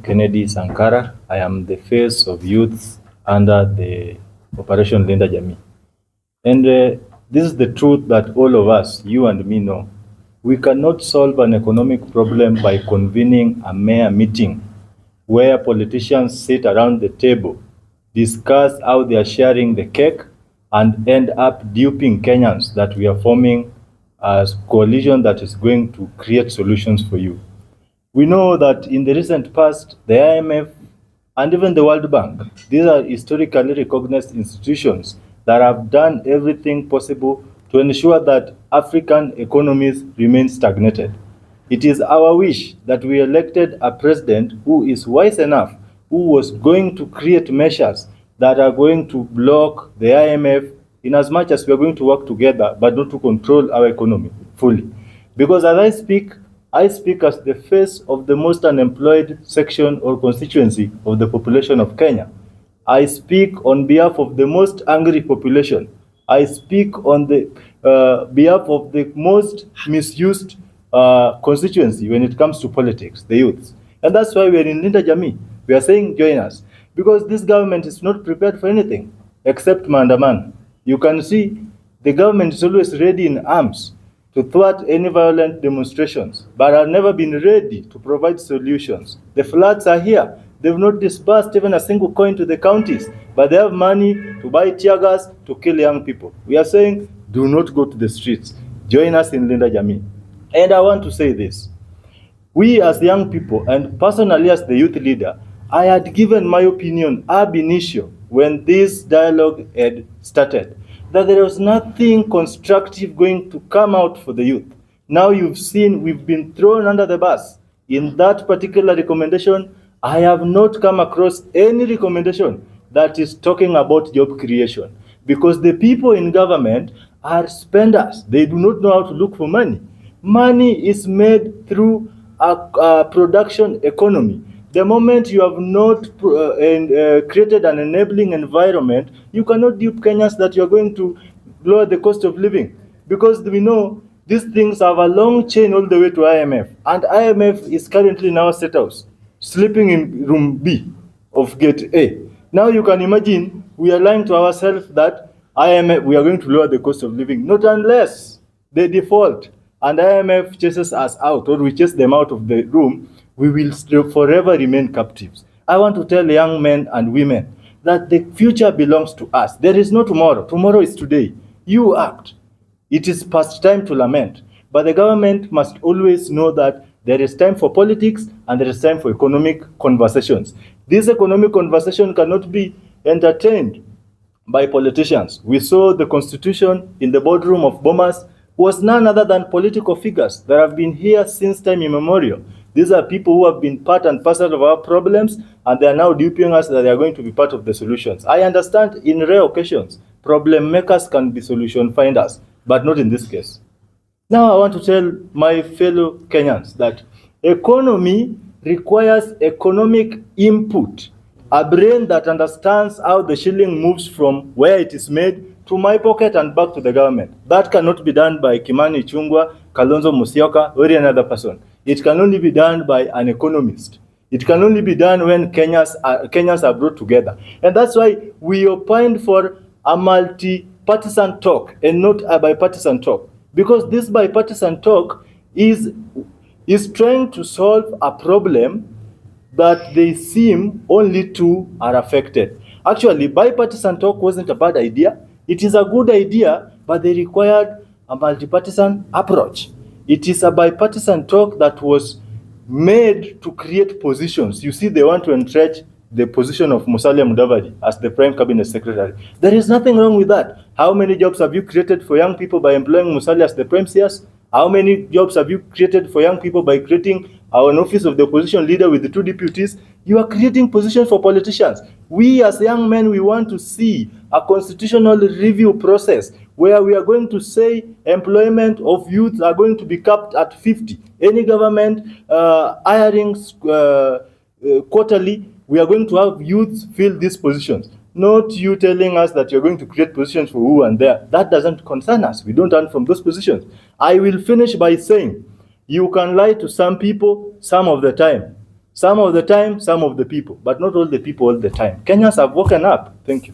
Kennedy Sankara. I am the face of youth under the Operation Linda Jamii. And this is the truth that all of us, you and me, know. We cannot solve an economic problem by convening a mere meeting where politicians sit around the table, discuss how they are sharing the cake, and end up duping Kenyans that we are forming a coalition that is going to create solutions for you. We know that in the recent past, the IMF and even the World Bank, these are historically recognized institutions that have done everything possible to ensure that African economies remain stagnated. It is our wish that we elected a president who is wise enough, who was going to create measures that are going to block the IMF in as much as we are going to work together, but not to control our economy fully. Because as I speak as the face of the most unemployed section or constituency of the population of Kenya. I speak on behalf of the most angry population. I speak on the behalf of the most misused constituency when it comes to politics, the youths. And that's why we are in Linda Jamii. We are saying join us. Because this government is not prepared for anything except Maandamanos. You can see the government is always ready in arms to thwart any violent demonstrations, but have never been ready to provide solutions. The floods are here. They've not disbursed even a single coin to the counties, but they have money to buy tear gas to kill young people. We are saying, do not go to the streets. Join us in Linda Jamii. And I want to say this. We as young people, and personally as the youth leader, I had given my opinion ab initio when this dialogue had started, that there was nothing constructive going to come out for the youth. Now you've seen we've been thrown under the bus. In that particular recommendation, I have not come across any recommendation that is talking about job creation, because the people in government are spenders. They do not know how to look for money. Money is made through a production economy. The moment you have not created an enabling environment, you cannot dupe Kenyans that you are going to lower the cost of living, because we know these things have a long chain all the way to IMF, and IMF is currently in our state house, sleeping in room B of gate A. Now you can imagine we are lying to ourselves that IMF, we are going to lower the cost of living, not unless they default and IMF chases us out, or we chase them out of the room. We will still forever remain captives. I want to tell young men and women that the future belongs to us. There is no tomorrow. Tomorrow is today. You act. It is past time to lament. But the government must always know that there is time for politics and there is time for economic conversations. This economic conversation cannot be entertained by politicians. We saw the constitution in the boardroom of Bomas was none other than political figures that have been here since time immemorial. These are people who have been part and parcel of our problems, and they are now duping us that they are going to be part of the solutions. I understand in rare occasions, problem makers can be solution finders, but not in this case. Now I want to tell my fellow Kenyans that economy requires economic input, a brain that understands how the shilling moves from where it is made to my pocket and back to the government. That cannot be done by Kimani Ichung'wah, Kalonzo Musyoka, or any other person. It can only be done by an economist. It can only be done when Kenyans are brought together. And that's why we opined for a multi-partisan talk and not a bipartisan talk. Because this bipartisan talk is trying to solve a problem that they seem only two are affected. Actually, bipartisan talk wasn't a bad idea. It is a good idea, but they required a multi-partisan approach. It is a bipartisan talk that was made to create positions. You see, they want to entrench the position of Musalia Mudavadi as the Prime Cabinet Secretary. There is nothing wrong with that. How many jobs have you created for young people by employing Musalia as the Prime CS? How many jobs have you created for young people by creating an office of the opposition leader with the two deputies? You are creating positions for politicians. We as young men, we want to see a constitutional review process where we are going to say employment of youth are going to be capped at 50. Any government hiring quarterly, we are going to have youths fill these positions. Not you telling us that you're going to create positions for who and there. That doesn't concern us. We don't earn from those positions. I will finish by saying, you can lie to some people some of the time. Some of the time, some of the people, but not all the people all the time. Kenyans have woken up. Thank you.